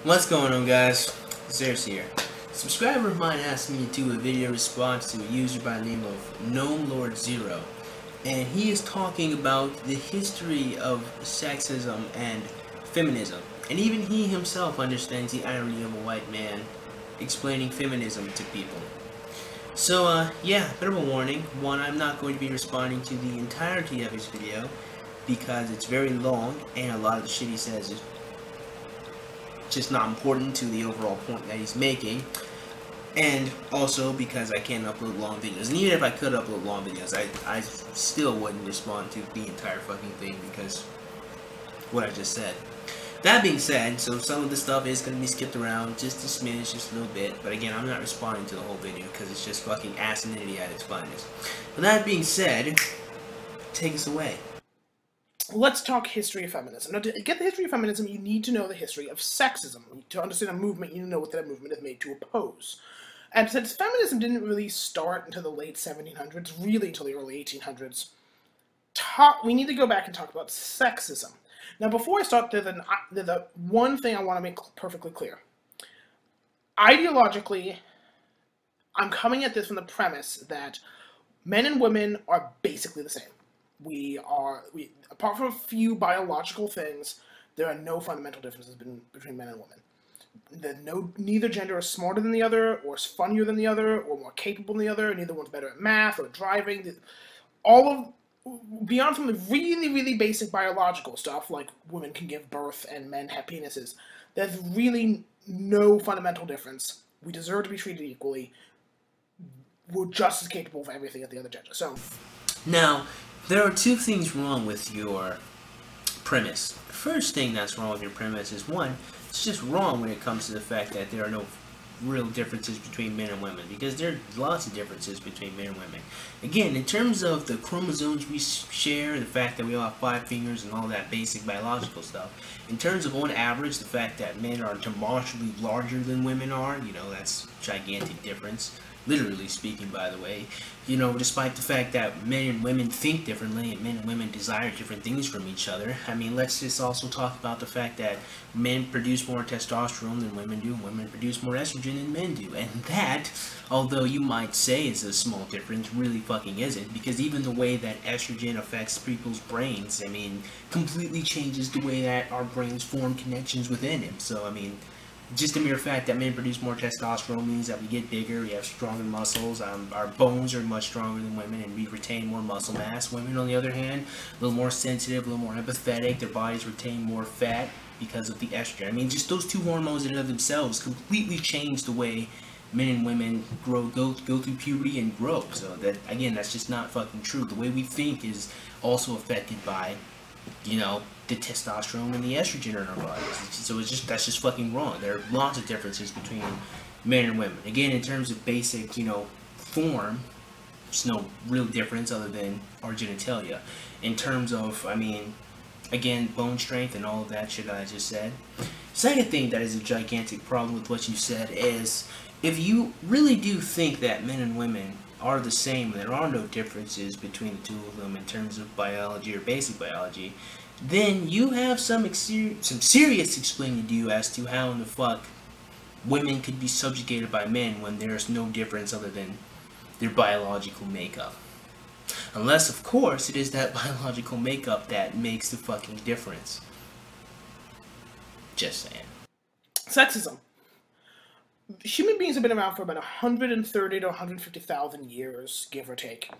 What's going on, guys? Zerse here. A subscriber of mine asked me to do a video response to a user by the name of Gnome Lord Zero, and he is talking about the history of sexism and feminism, and even he himself understands the irony of a white man explaining feminism to people. So, yeah, bit of a warning. One, I'm not going to be responding to the entirety of his video because it's very long, and a lot of the shit he says is just not important to the overall point that he's making, and also because I can't upload long videos. And even if I could upload long videos, I still wouldn't respond to the entire fucking thing because what I just said. That being said, so some of the stuff is going to be skipped around just a smidge, just a little bit, but again, I'm not responding to the whole video because it's just fucking asininity at its finest. But that being said, take us away. Let's talk history of feminism. Now, to get the history of feminism, you need to know the history of sexism. To understand a movement, you need to know what that movement is made to oppose. And since feminism didn't really start until the late 1700s, really until the early 1800s, we need to go back and talk about sexism. Now, before I start, there's the one thing I want to make perfectly clear. Ideologically, I'm coming at this from the premise that men and women are basically the same. Apart from a few biological things, there are no fundamental differences between men and women. Neither gender is smarter than the other, or is funnier than the other, or more capable than the other. Neither one's better at math or driving. Beyond some of the really, really basic biological stuff, like women can give birth and men have penises, there's really no fundamental difference. We deserve to be treated equally. We're just as capable of everything as the other gender. So, now, there are two things wrong with your premise. The first thing that's wrong with your premise is, one, it's just wrong when it comes to the fact that there are no real differences between men and women, because there are lots of differences between men and women. Again, in terms of the chromosomes we share, the fact that we all have 5 fingers and all that basic biological stuff, in terms of on average, the fact that men are demonstrably larger than women are, that's a gigantic difference. Literally speaking, by the way, despite the fact that men and women think differently and men and women desire different things from each other, I mean, let's just also talk about the fact that men produce more testosterone than women do, and women produce more estrogen than men do. And that, although you might say is a small difference, really fucking isn't, because even the way that estrogen affects people's brains, I mean, completely changes the way that our brains form connections within them. So, I mean, just the mere fact that men produce more testosterone means that we get bigger, we have stronger muscles, our bones are much stronger than women, and we retain more muscle mass. Women, on the other hand, a little more sensitive, a little more empathetic, their bodies retain more fat because of the estrogen. I mean, just those two hormones in and of themselves completely change the way men and women go through puberty and grow. So that, again, that's just not fucking true. The way we think is also affected by, the testosterone and the estrogen in our bodies. So that's just fucking wrong. There are lots of differences between men and women. Again, in terms of basic, form, there's no real difference other than our genitalia. In terms of, I mean, again, bone strength and all of that shit I just said. Second thing that is a gigantic problem with what you said is, if you really do think that men and women are the same, there are no differences between the two of them in terms of biology or basic biology, then you have some serious explaining to do as to how in the fuck women could be subjugated by men when there's no difference other than their biological makeup. Unless, of course, it is that biological makeup that makes the fucking difference. Just saying. sexism. Human beings have been around for about 130 to 150,000 years, give or take.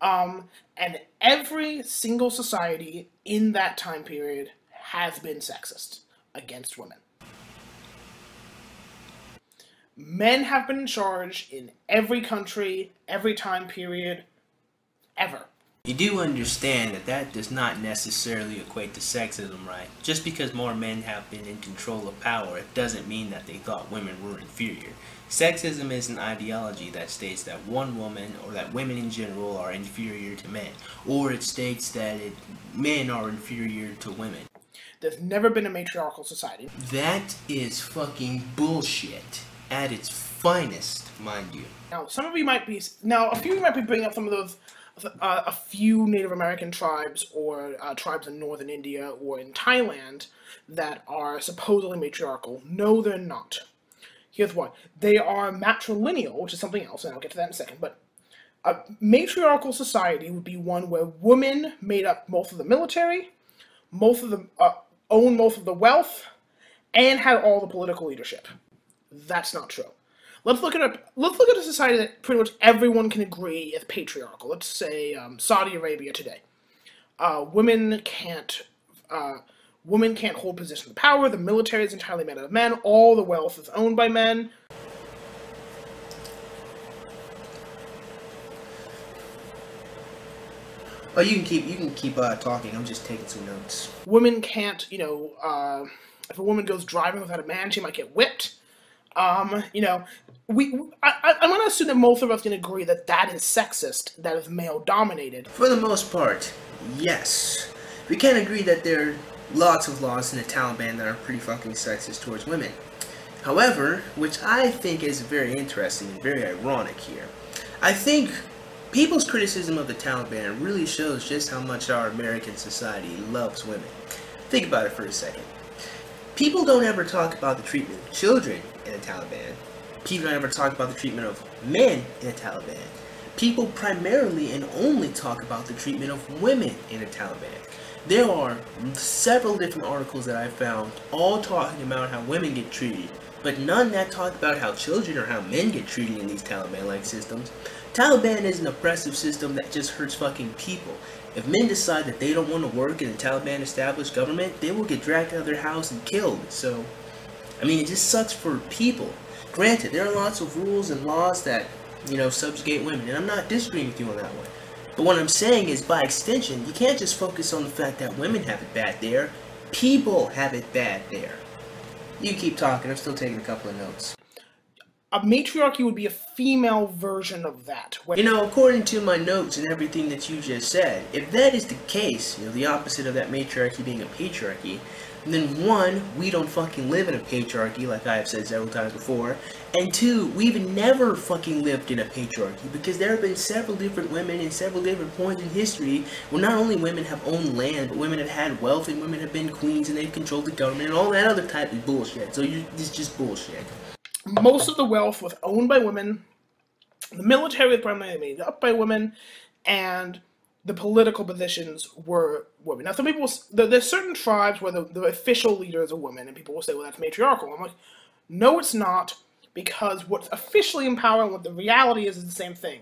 And every single society in that time period has been sexist against women. Men have been in charge in every country, every time period, ever. You do understand that that does not necessarily equate to sexism, right? Just because more men have been in control of power, it doesn't mean that they thought women were inferior. Sexism is an ideology that states that one woman, or that women in general, are inferior to men. Or it states that men are inferior to women. There's never been a matriarchal society. That is fucking bullshit at its finest, mind you. Now, a few of you might be bringing up some of those a few Native American tribes or tribes in northern India or in Thailand that are supposedly matriarchal. No, they're not. Here's why. They are matrilineal, which is something else, and I'll get to that in a second, but a matriarchal society would be one where women made up most of the military, most of the owned most of the wealth, and had all the political leadership. That's not true. Let's look at a society that pretty much everyone can agree is patriarchal. Let's say Saudi Arabia today. Women can't hold positions of power. The military is entirely made out of men. All the wealth is owned by men. Oh, you can keep talking. I'm just taking some notes. Women can't, if a woman goes driving without a man, she might get whipped. I'm going to assume that most of us can agree that that is sexist, that is male-dominated. For the most part, yes. We can agree that there are lots of laws in the Taliban that are pretty fucking sexist towards women. However, which I think is very interesting and very ironic here, I think people's criticism of the Taliban really shows just how much our American society loves women. Think about it for a second. People don't ever talk about the treatment of children in the Taliban. People don't ever talk about the treatment of men in the Taliban. People primarily and only talk about the treatment of women in the Taliban. There are several different articles that I found all talking about how women get treated, but none that talk about how children or how men get treated in these Taliban-like systems. Taliban is an oppressive system that just hurts fucking people. If men decide that they don't want to work in a Taliban-established government, they will get dragged out of their house and killed. So, I mean, it just sucks for people. Granted, there are lots of rules and laws that, subjugate women, and I'm not disagreeing with you on that one. But what I'm saying is, by extension, you can't just focus on the fact that women have it bad there. People have it bad there. You keep talking, I'm still taking a couple of notes. A matriarchy would be a female version of that. According to my notes and everything that you just said, if that is the case, the opposite of that matriarchy being a patriarchy, then one, we don't fucking live in a patriarchy, like I have said several times before, and two, we've never fucking lived in a patriarchy, because there have been several different women in several different points in history where not only women have owned land, but women have had wealth, and women have been queens, and they've controlled the government, and all that other type of bullshit. So it's just bullshit. Most of the wealth was owned by women, the military was primarily made up by women, and the political positions were women. Now, some people, there's certain tribes where the official leaders are women, and people will say, well, that's matriarchal. I'm like, no, it's not, because what's officially in power and what the reality is the same thing.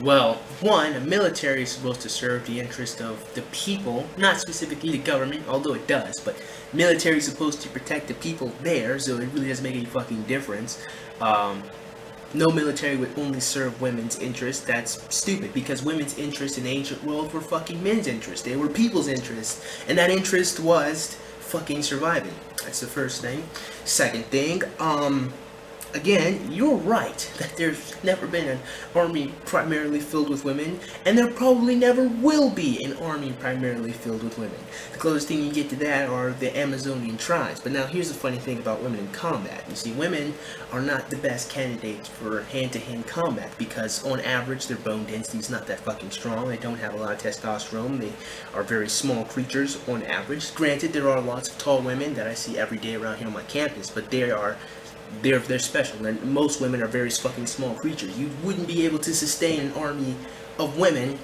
Well, one, a military is supposed to serve the interest of the people, not specifically the government, although it does, but military is supposed to protect the people there, so it really doesn't make any fucking difference. No military would only serve women's interests. That's stupid, because women's interests in the ancient world were fucking men's interests. They were people's interests, and that interest was fucking surviving. That's the first thing. Second thing, again, you're right that there's never been an army primarily filled with women, and there probably never will be an army primarily filled with women. The closest thing you get to that are the Amazonian tribes. But now here's the funny thing about women in combat. You see, women are not the best candidates for hand-to-hand combat, because on average their bone density is not that fucking strong. They don't have a lot of testosterone. They are very small creatures on average. Granted, there are lots of tall women that I see every day around here on my campus, but they're special, and most women are very fucking small creatures. You wouldn't be able to sustain an army of women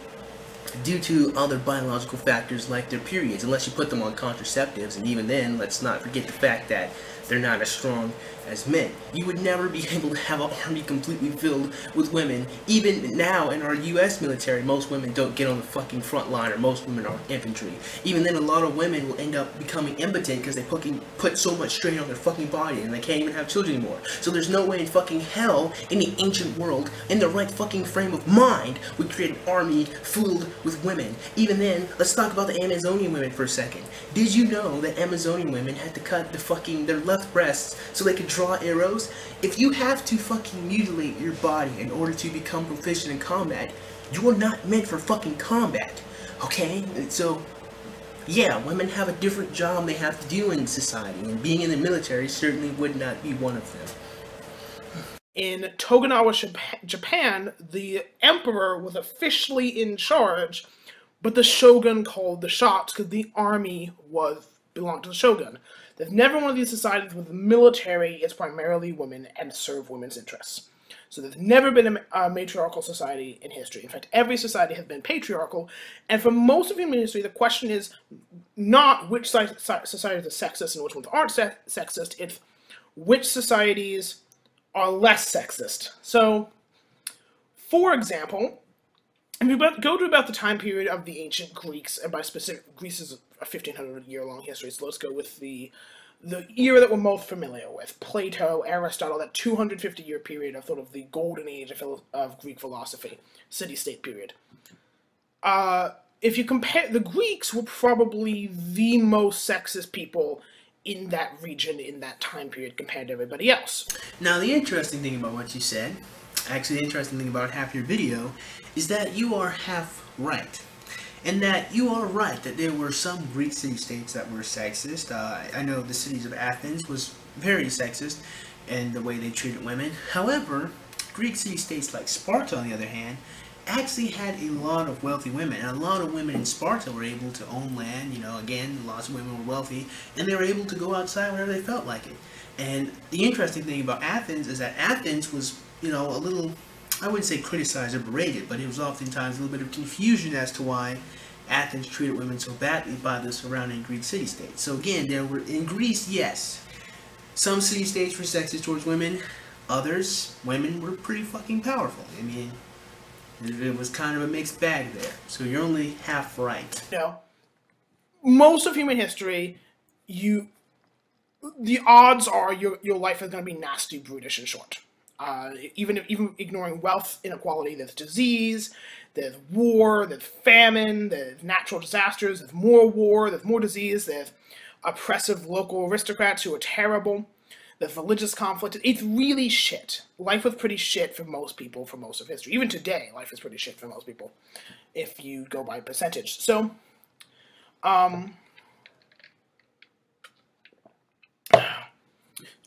due to other biological factors like their periods, unless you put them on contraceptives, and even then, let's not forget the fact that they're not as strong as men. You would never be able to have an army completely filled with women. Even now in our US military, most women don't get on the fucking front line, or most women are infantry. Even then, a lot of women will end up becoming impotent because they fucking put so much strain on their fucking body and they can't even have children anymore. So there's no way in fucking hell, in the ancient world, in the right fucking frame of mind, would create an army filled with women. Even then, let's talk about the Amazonian women for a second. Did you know that Amazonian women had to cut their left breasts so they could draw arrows? If you have to fucking mutilate your body in order to become proficient in combat, you are not meant for fucking combat, okay? So, yeah, women have a different job they have to do in society, and being in the military certainly would not be one of them. In Tokugawa Japan, the emperor was officially in charge, but the shogun called the shots because the army belonged to the shogun. There's never one of these societies where the military is primarily women and serve women's interests. So there's never been a matriarchal society in history. In fact, every society has been patriarchal. And for most of human history, the question is not which societies are sexist and which ones aren't sexist. It's which societies are less sexist. So, for example, if you go to about the time period of the ancient Greeks, and by specific, Greece is a 1500-year-long history, so let's go with the era that we're most familiar with, Plato, Aristotle, that 250-year period of sort of the golden age of Greek philosophy, city-state period. If you compare, the Greeks were probably the most sexist people in that region, in that time period, compared to everybody else. Now, the interesting thing about what you said, actually the interesting thing about half your video, is that you are half right. And that you are right, that there were some Greek city-states that were sexist. I know the cities of Athens was very sexist in the way they treated women. However, Greek city-states like Sparta, on the other hand, actually had a lot of wealthy women. And a lot of women in Sparta were able to own land, you know, again, lots of women were wealthy, and they were able to go outside whenever they felt like it. And the interesting thing about Athens is that Athens was, you know, a little, I wouldn't say criticized or berated, but it was oftentimes a little bit of confusion as to why Athens treated women so badly by the surrounding Greek city-states. So again, there were, in Greece, yes, some city-states were sexist towards women. Others, women were pretty fucking powerful. I mean, it was kind of a mixed bag there. So you're only half right. No. Most of human history, the odds are your life is going to be nasty, brutish, and short. Even ignoring wealth inequality, there's disease, there's war, there's famine, there's natural disasters, there's more war, there's more disease, there's oppressive local aristocrats who are terrible, there's religious conflict. It's really shit. Life was pretty shit for most people for most of history. Even today, life is pretty shit for most people, if you go by percentage. So, and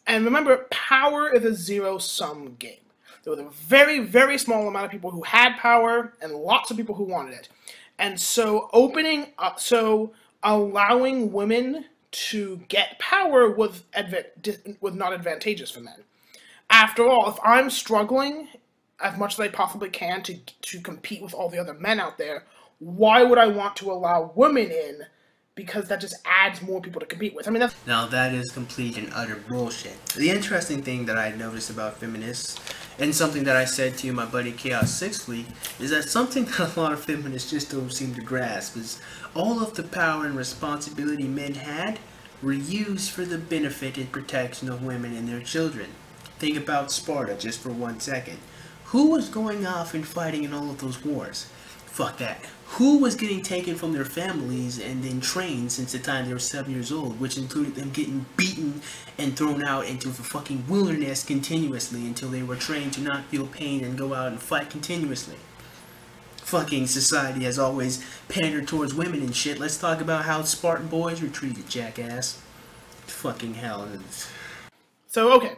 remember, power is a zero-sum game. There was a very, very small amount of people who had power and lots of people who wanted it. And so allowing women to get power was not advantageous for men. After all, if I'm struggling as much as I possibly can to compete with all the other men out there, why would I want to allow women in? Because that just adds more people to compete with. I mean, now that is complete and utter bullshit. The interesting thing that I noticed about feminists, and something that I said to my buddy Chaos Sixthly, is that something that a lot of feminists just don't seem to grasp is all of the power and responsibility men had were used for the benefit and protection of women and their children. Think about Sparta just for 1 second. Who was going off and fighting in all of those wars? Fuck that. Who was getting taken from their families and then trained since the time they were 7 years old, which included them getting beaten and thrown out into the fucking wilderness continuously until they were trained to not feel pain and go out and fight continuously. Fucking society has always pandered towards women and shit. Let's talk about how Spartan boys were treated, jackass. Fucking hell. So, okay.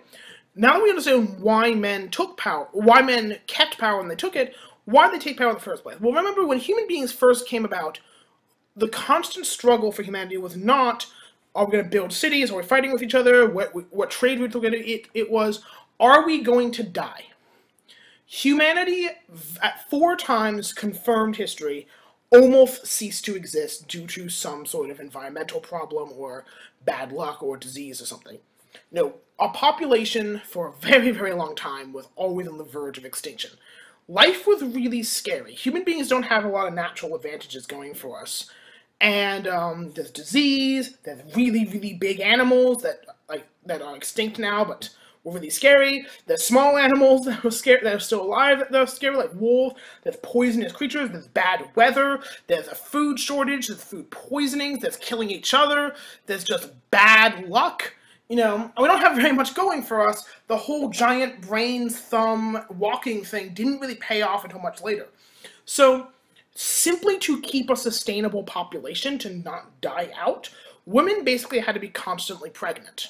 Now that we understand why men took power, why men kept power when they took it, why did they take power in the first place? Well, remember, when human beings first came about, the constant struggle for humanity was not, are we going to build cities, are we fighting with each other, what trade routes we're going to, it was, are we going to die? Humanity, at 4 times confirmed history, almost ceased to exist due to some sort of environmental problem or bad luck or disease or something. No, our population for a very, very long time was always on the verge of extinction. Life was really scary. Human beings don't have a lot of natural advantages going for us. And there's disease, there's really, really big animals that are extinct now, but were really scary. There's small animals that are still alive that are scary, like wolves. There's poisonous creatures, there's bad weather, there's a food shortage, there's food poisonings, there's killing each other, there's just bad luck. You know, we don't have very much going for us. The whole giant brain thumb walking thing didn't really pay off until much later. So, simply to keep a sustainable population, to not die out, women basically had to be constantly pregnant.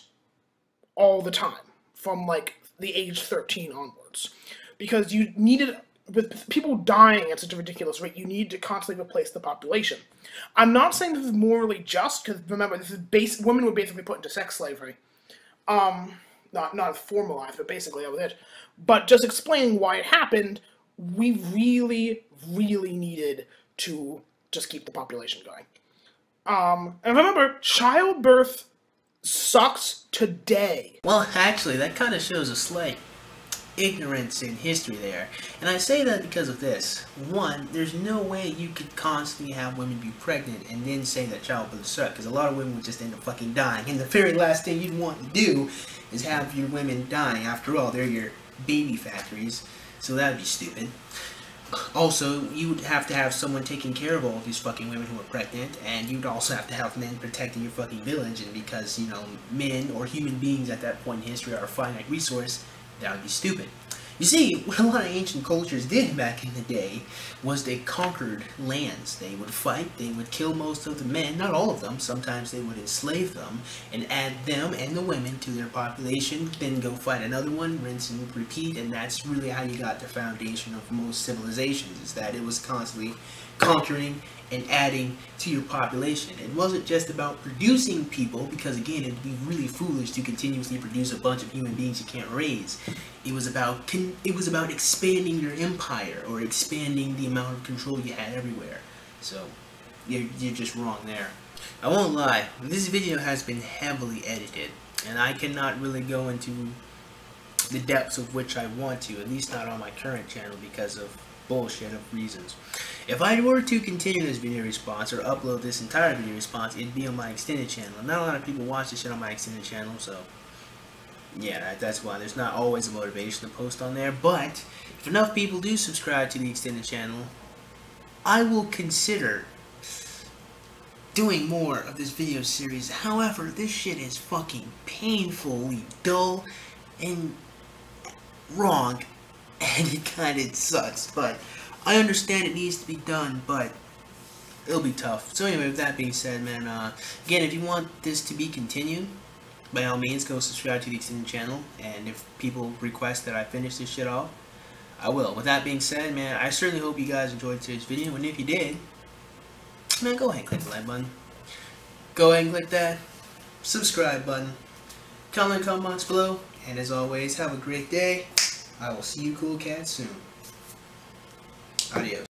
All the time. from like the age 13 onwards, because you needed, with people dying at such a ridiculous rate, you need to constantly replace the population. I'm not saying this is morally just, because remember, this is women were basically put into sex slavery. Not formalized, but basically that was it. But just explaining why it happened, we really, really needed to just keep the population going. And remember, childbirth sucks today. Well, actually, that kind of shows a slight ignorance in history there. And I say that because of this. One, there's no way you could constantly have women be pregnant and then say that childbirth sucks, because a lot of women would just end up fucking dying. And the very last thing you'd want to do is have your women dying. After all, they're your baby factories, so that'd be stupid. Also, you would have to have someone taking care of all these fucking women who are pregnant, and you'd also have to have men protecting your fucking village, and because, you know, men or human beings at that point in history are a finite resource, that would be stupid. You see, what a lot of ancient cultures did back in the day was they conquered lands. They would fight, they would kill most of the men, not all of them, sometimes they would enslave them, and add them and the women to their population, then go fight another one, rinse and repeat, and that's really how you got the foundation of most civilizations, is that it was constantly conquering and adding to your population. It wasn't just about producing people, because again, it'd be really foolish to continuously produce a bunch of human beings you can't raise. It was about expanding your empire, or expanding the amount of control you had everywhere. So you're just wrong there. I won't lie, this video has been heavily edited, and I cannot really go into the depths of which I want to, at least not on my current channel, because of bullshit of reasons. If I were to continue this video response, or upload this entire video response, it'd be on my extended channel. Not a lot of people watch this shit on my extended channel, so yeah, that's why there's not always a motivation to post on there. But if enough people do subscribe to the extended channel, I will consider doing more of this video series. However, this shit is fucking painfully dull and wrong, and it kinda sucks, but I understand it needs to be done, but it'll be tough. So anyway, with that being said, man, again, if you want this to be continued, by all means, go subscribe to the extended channel, and if people request that I finish this shit off, I will. With that being said, man, I certainly hope you guys enjoyed today's video, and if you did, man, go ahead and click the like button. Go ahead and click that subscribe button. Comment box below, and as always, have a great day. I will see you cool cats soon. Adios.